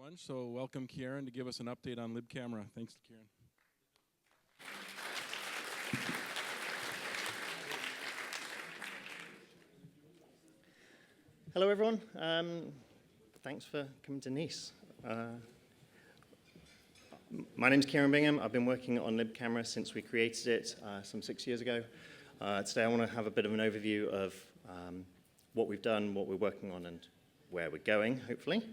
everyone. So welcome Kieran to give us an update on libcamera. Thanks, Kieran. Hello, everyone. Thanks for coming to Nice. My name's Kieran Bingham. I've been working on libcamera since we created it some 6 years ago. Today I want to have a bit of an overview of what we've done, what we're working on, and where we're going, hopefully.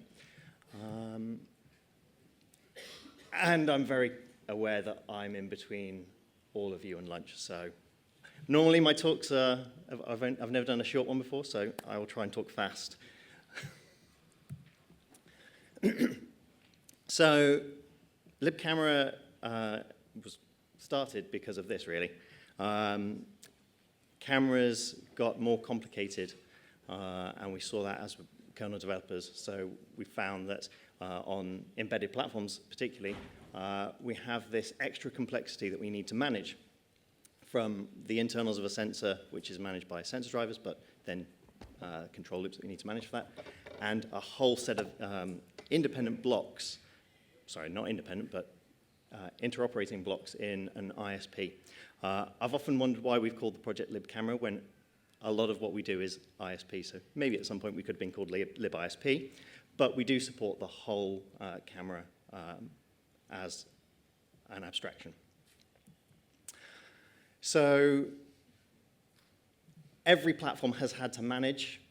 And I'm very aware that I'm in between all of you and lunch, so normally my talks are, I've never done a short one before, so I will try and talk fast. So libcamera was started because of this, really. Cameras got more complicated, and we saw that as kernel developers. So we found that on embedded platforms particularly, we have this extra complexity that we need to manage, from the internals of a sensor, which is managed by sensor drivers, but then control loops that we need to manage for that, and a whole set of independent blocks, sorry, not independent, but interoperating blocks in an ISP. I've often wondered why we've called the project libcamera when a lot of what we do is ISP, so maybe at some point we could have been called libISP, but we do support the whole camera as an abstraction. So every platform has had to manage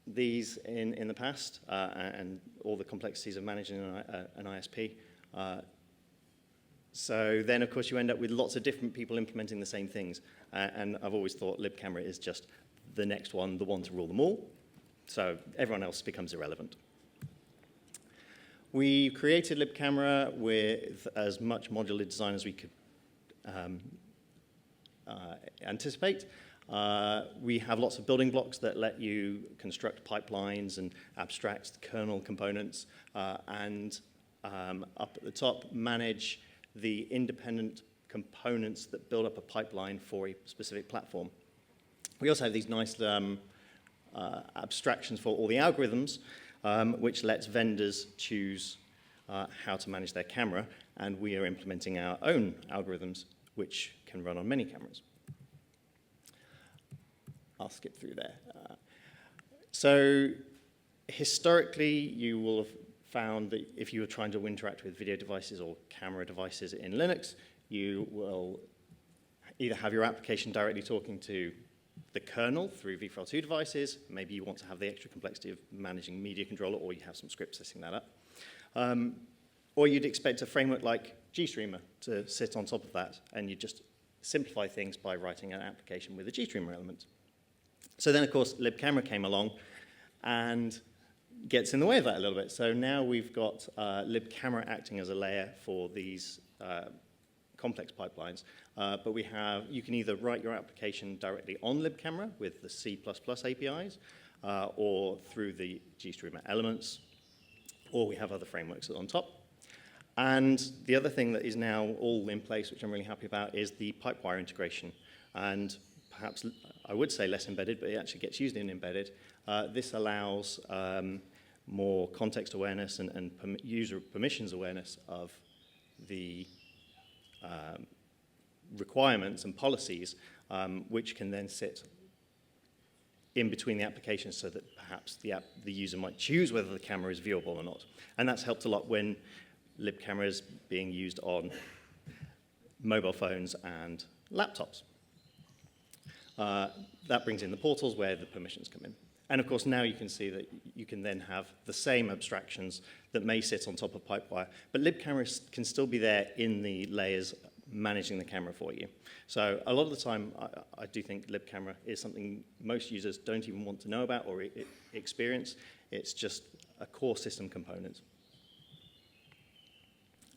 these in the past, and all the complexities of managing an ISP. So then, of course, you end up with lots of different people implementing the same things. And I've always thought libcamera is just the next one, the one to rule them all. So everyone else becomes irrelevant. We created libcamera with as much modular design as we could anticipate. We have lots of building blocks that let you construct pipelines and abstract kernel components, and up at the top, manage the independent components that build up a pipeline for a specific platform. We also have these nice abstractions for all the algorithms, which lets vendors choose how to manage their camera, and we are implementing our own algorithms, which can run on many cameras. I'll skip through there. So historically, you will have found that if you were trying to interact with video devices or camera devices in Linux, you will either have your application directly talking to the kernel through vFile2 devices. Maybe you want to have the extra complexity of managing media controller, or you have some scripts setting that up. Or you'd expect a framework like GStreamer to sit on top of that, and you just simplify things by writing an application with a GStreamer element. So then, of course, libcamera came along and gets in the way of that a little bit. So now we've got libcamera acting as a layer for these complex pipelines. But you can either write your application directly on libcamera with the C++ APIs, or through the GStreamer elements, or we have other frameworks on top. And the other thing that is now all in place, which I'm really happy about, is the pipewire integration. And perhaps I would say less embedded, but it actually gets used in embedded. This allows more context awareness and user permissions awareness of the requirements and policies, which can then sit in between the applications so that perhaps the user might choose whether the camera is viewable or not. And that's helped a lot when libcamera is being used on mobile phones and laptops. That brings in the portals where the permissions come in. And of course, now you can see that you can then have the same abstractions that may sit on top of Pipewire, but libcamera can still be there in the layers managing the camera for you. So a lot of the time, I do think libcamera is something most users don't even want to know about or experience. It's just a core system component.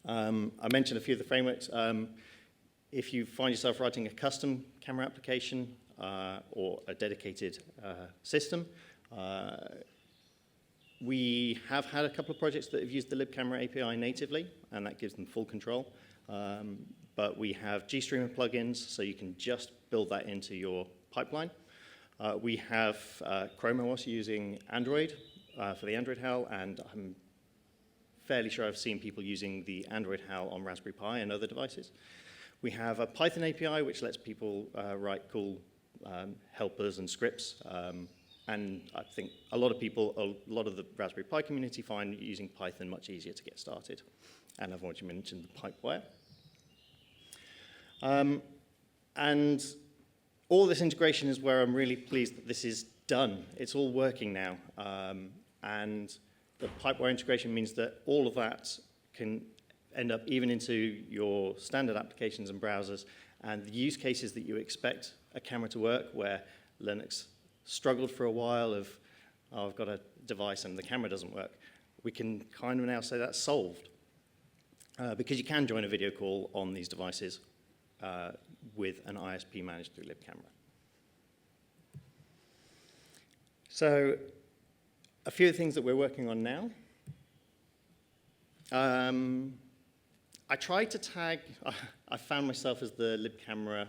I mentioned a few of the frameworks. If you find yourself writing a custom camera application or a dedicated system, we have had a couple of projects that have used the libcamera API natively, and that gives them full control. But we have GStreamer plugins, so you can just build that into your pipeline. We have Chrome OS using Android for the Android HAL, and I'm fairly sure I've seen people using the Android HAL on Raspberry Pi and other devices. We have a Python API, which lets people write cool helpers and scripts. And I think a lot of the Raspberry Pi community find using Python much easier to get started. And I've already mentioned the pipewire. And all this integration is where I'm really pleased that this is done. It's all working now. And the pipewire integration means that all of that can end up even into your standard applications and browsers. And the use cases that you expect a camera to work, where Linux struggled for a while of, oh, I've got a device and the camera doesn't work, we can kind of now say that's solved. Because you can join a video call on these devices with an ISP managed through libcamera. So a few things that we're working on now. I tried to tag, I found myself as the libcamera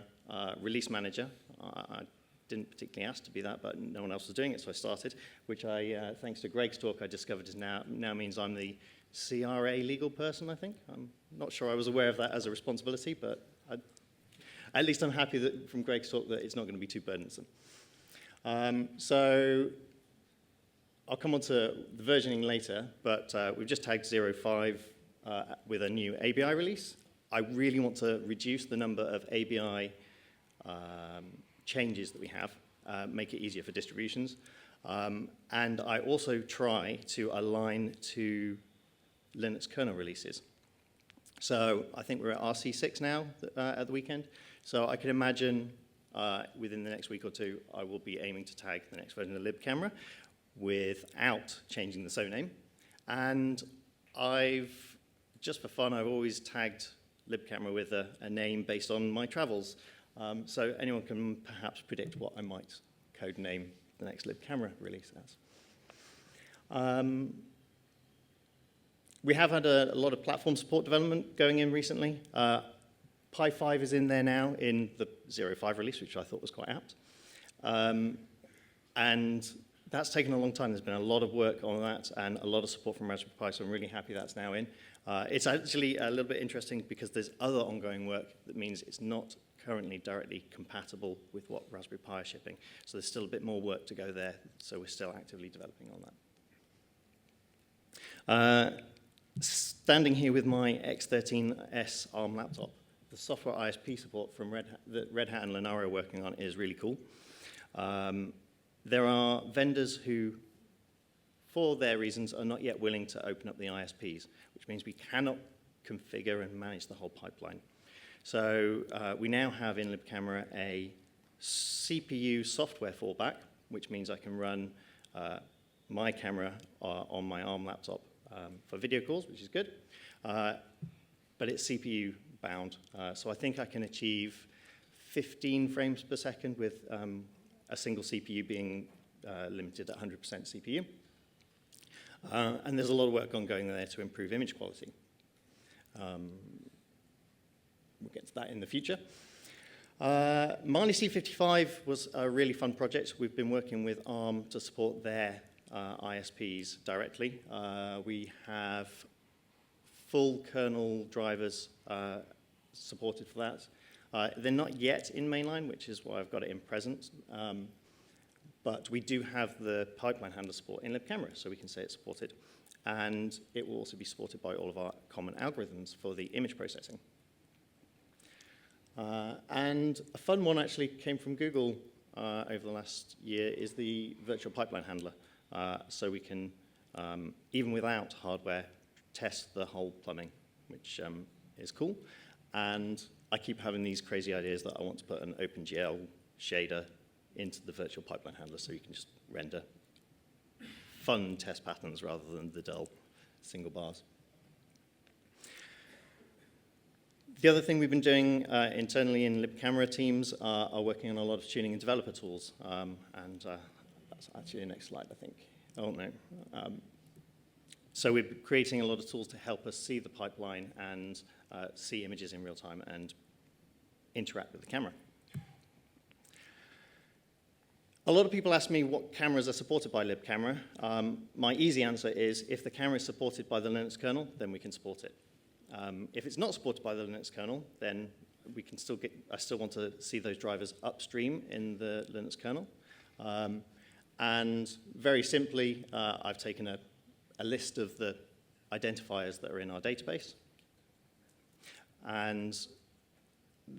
release manager. I didn't particularly ask to be that, but no one else was doing it, so I started, which I, thanks to Greg's talk, I discovered is now means I'm the CRA legal person, I think. I'm not sure I was aware of that as a responsibility, but at least I'm happy that from Greg's talk that it's not going to be too burdensome. So I'll come on to the versioning later, but we've just tagged 0.5 with a new ABI release. I really want to reduce the number of ABI changes that we have, make it easier for distributions. And I also try to align to Linux kernel releases. So I think we're at RC6 now at the weekend. So I can imagine within the next week or two, I will be aiming to tag the next version of libcamera without changing the SO name. And just for fun, I've always tagged libcamera with a name based on my travels. So anyone can perhaps predict what I might codename the next libcamera release as. We have had a lot of platform support development going in recently. Pi 5 is in there now in the 0.5 release, which I thought was quite apt. And that's taken a long time. There's been a lot of work on that and a lot of support from Raspberry Pi, so I'm really happy that's now in. It's actually a little bit interesting because there's other ongoing work that means it's not currently directly compatible with what Raspberry Pi are shipping. So there's still a bit more work to go there, so we're still actively developing on that. Standing here with my X13S ARM laptop, the software ISP support from that Red Hat and Linaro are working on is really cool. There are vendors who, for their reasons, are not yet willing to open up the ISPs, which means we cannot configure and manage the whole pipeline. So we now have in libcamera a CPU software fallback, which means I can run my camera on my ARM laptop for video calls, which is good, but it's CPU bound. So I think I can achieve 15 frames per second with a single CPU being limited at 100% CPU. And there's a lot of work ongoing there to improve image quality. We'll get to that in the future. Mali C55 was a really fun project. We've been working with ARM to support their ISPs directly. We have full kernel drivers supported for that. They're not yet in mainline, which is why I've got it in present. But we do have the pipeline handler support in libcamera, so we can say it's supported. And it will also be supported by all of our common algorithms for the image processing. And a fun one actually came from Google over the last year is the virtual pipeline handler. So we can, even without hardware, test the whole plumbing, which is cool. And I keep having these crazy ideas that I want to put an OpenGL shader into the virtual pipeline handler so you can just render fun test patterns rather than the dull single bars. The other thing we've been doing internally in libcamera teams are working on a lot of tuning and developer tools. That's actually the next slide, I think. Oh, no. So we're creating a lot of tools to help us see the pipeline and see images in real time and interact with the camera. A lot of people ask me what cameras are supported by libcamera. My easy answer is if the camera is supported by the Linux kernel, then we can support it. If it's not supported by the Linux kernel, then we can still I still want to see those drivers upstream in the Linux kernel. And very simply, I've taken a list of the identifiers that are in our database. And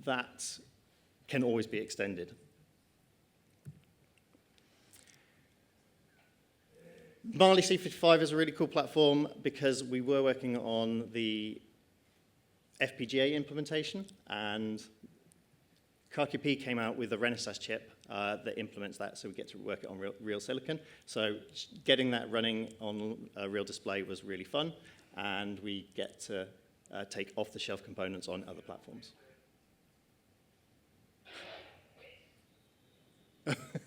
that can always be extended. Mali C55 is a really cool platform because we were working on the FPGA implementation, and KQP came out with a Renesas chip that implements that, so we get to work it on real silicon. So getting that running on a real display was really fun, and we get to take off-the-shelf components on other platforms.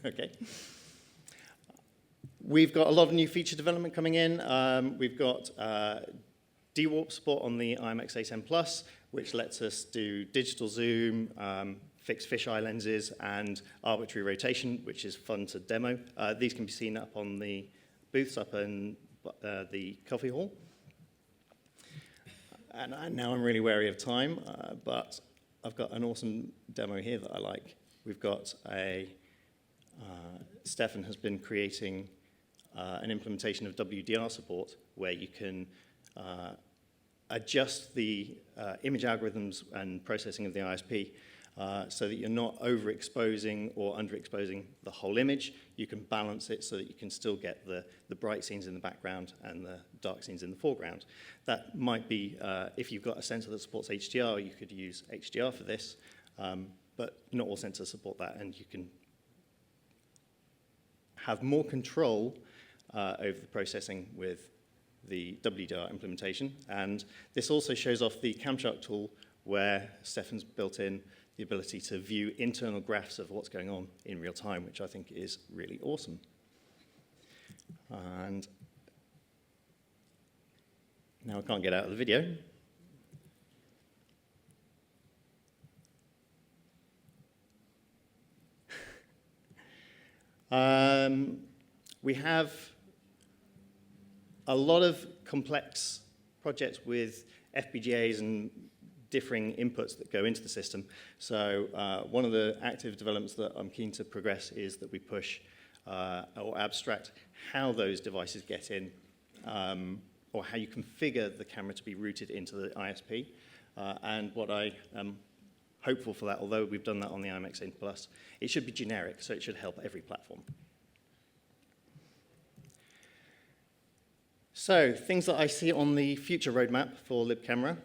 Okay. We've got a lot of new feature development coming in. We've got DWARP support on the IMX810 Plus, which lets us do digital zoom, fixed fisheye lenses, and arbitrary rotation, which is fun to demo. These can be seen up on the booths up in the coffee hall. And now I'm really wary of time, but I've got an awesome demo here that I like. We've got Stefan has been creating an implementation of WDR support where you can adjust the image algorithms and processing of the ISP so that you're not overexposing or underexposing the whole image. You can balance it so that you can still get the bright scenes in the background and the dark scenes in the foreground. That might be, if you've got a sensor that supports HDR, you could use HDR for this, but not all sensors support that, and you can have more control over the processing with the WDR implementation. And this also shows off the Camshark tool where Stefan's built in the ability to view internal graphs of what's going on in real time, which I think is really awesome. And now I can't get out of the video. We have a lot of complex projects with FPGAs and differing inputs that go into the system. So one of the active developments that I'm keen to progress is that we push or abstract how those devices get in or how you configure the camera to be routed into the ISP. And what I am hopeful for that, although we've done that on the IMX8 Plus, it should be generic, so it should help every platform. So, things that I see on the future roadmap for libcamera.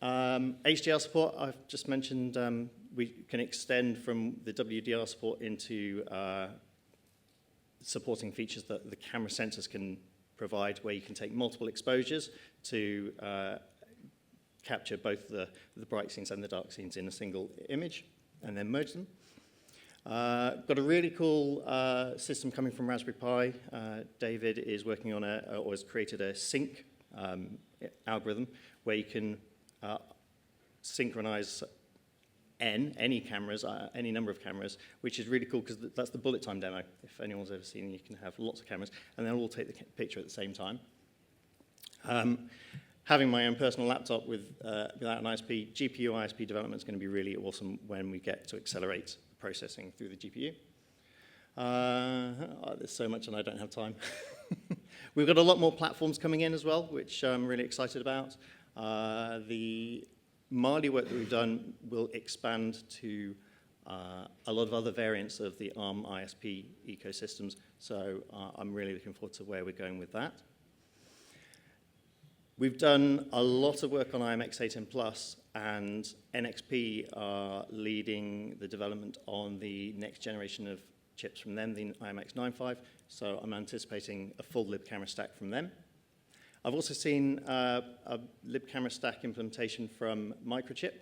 HDR support, I've just mentioned, we can extend from the WDR support into supporting features that the camera sensors can provide, where you can take multiple exposures to capture both the bright scenes and the dark scenes in a single image, and then merge them. Got a really cool system coming from Raspberry Pi. David is working on or has created a sync algorithm where you can synchronize any cameras, any number of cameras, which is really cool because that's the bullet time demo. If anyone's ever seen, you can have lots of cameras, and they'll all take the picture at the same time. Having my own personal laptop without an ISP, GPU ISP development is going to be really awesome when we get to accelerate processing through the GPU. There's so much and I don't have time. We've got a lot more platforms coming in as well, which I'm really excited about. The Mali work that we've done will expand to a lot of other variants of the ARM ISP ecosystems, so I'm really looking forward to where we're going with that. We've done a lot of work on IMX810 Plus, and NXP are leading the development on the next generation of chips from them, the IMX95, so I'm anticipating a full libcamera stack from them. I've also seen a libcamera stack implementation from Microchip,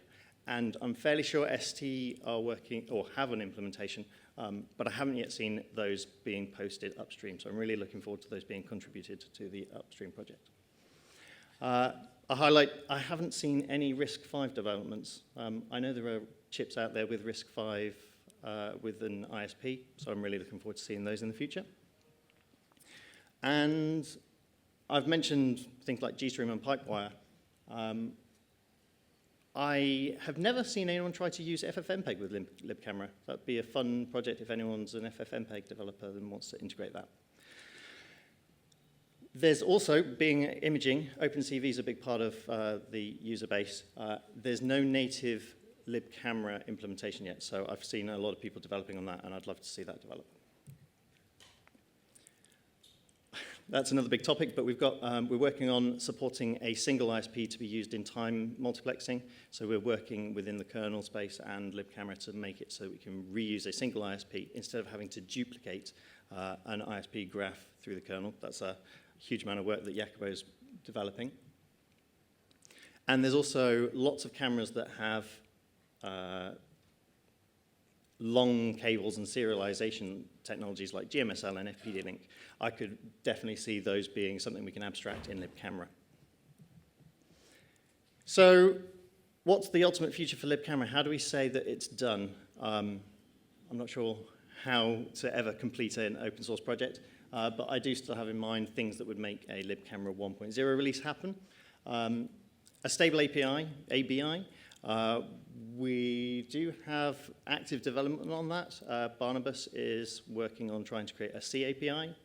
and I'm fairly sure ST are working, or have an implementation, but I haven't yet seen those being posted upstream, so I'm really looking forward to those being contributed to the upstream project. I haven't seen any RISC-V developments. I know there are chips out there with RISC-V with an ISP, so I'm really looking forward to seeing those in the future. And I've mentioned things like GStream and Pipewire. I have never seen anyone try to use FFmpeg with libcamera. That'd be a fun project if anyone's an FFmpeg developer and wants to integrate that. There's also, being imaging, OpenCV is a big part of the user base. There's no native libcamera implementation yet, so I've seen a lot of people developing on that, and I'd love to see that develop. That's another big topic, but we're working on supporting a single ISP to be used in time multiplexing. So we're working within the kernel space and libcamera to make it so we can reuse a single ISP instead of having to duplicate an ISP graph through the kernel. That's a huge amount of work that Jacobo's developing. And there's also lots of cameras that have long cables and serialization technologies like GMSL and FPD-Link. I could definitely see those being something we can abstract in libcamera. So what's the ultimate future for libcamera? How do we say that it's done? I'm not sure how to ever complete an open source project, but I do still have in mind things that would make a libcamera 1.0 release happen. A stable API, ABI. We do have active development on that. Barnabas is working on trying to create a C API,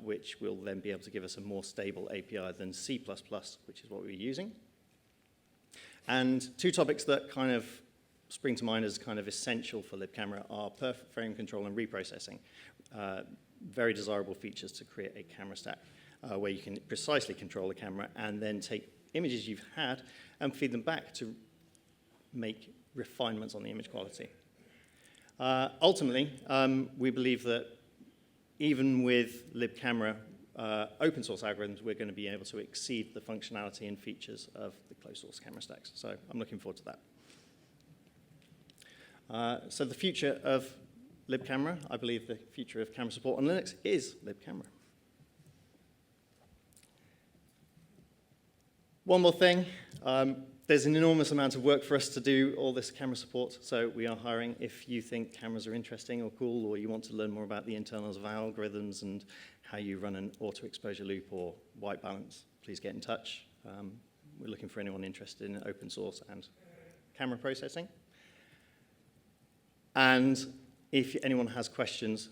which will then be able to give us a more stable API than C++, which is what we're using. And two topics that kind of spring to mind as kind of essential for libcamera are perfect frame control and reprocessing. Very desirable features to create a camera stack where you can precisely control the camera and then take images you've had and feed them back to make refinements on the image quality. Ultimately, we believe that even with libcamera open source algorithms, we're going to be able to exceed the functionality and features of the closed source camera stacks. So I'm looking forward to that. So the future of libcamera, I believe the future of camera support on Linux is libcamera. One more thing. There's an enormous amount of work for us to do all this camera support, so we are hiring. If you think cameras are interesting or cool, or you want to learn more about the internals of algorithms and how you run an auto-exposure loop or white balance, please get in touch. We're looking for anyone interested in open source and camera processing. And if anyone has questions,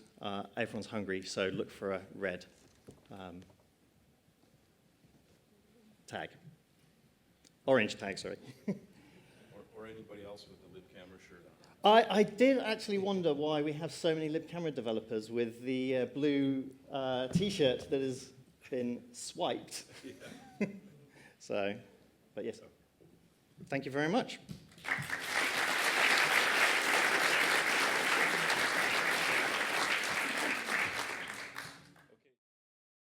everyone's hungry, so look for a red tag. Orange tag, sorry. or anybody else with the libcamera shirt on. I did actually wonder why we have so many libcamera developers with the blue T-shirt that has been swiped. Yeah. So, but yes. Thank you very much.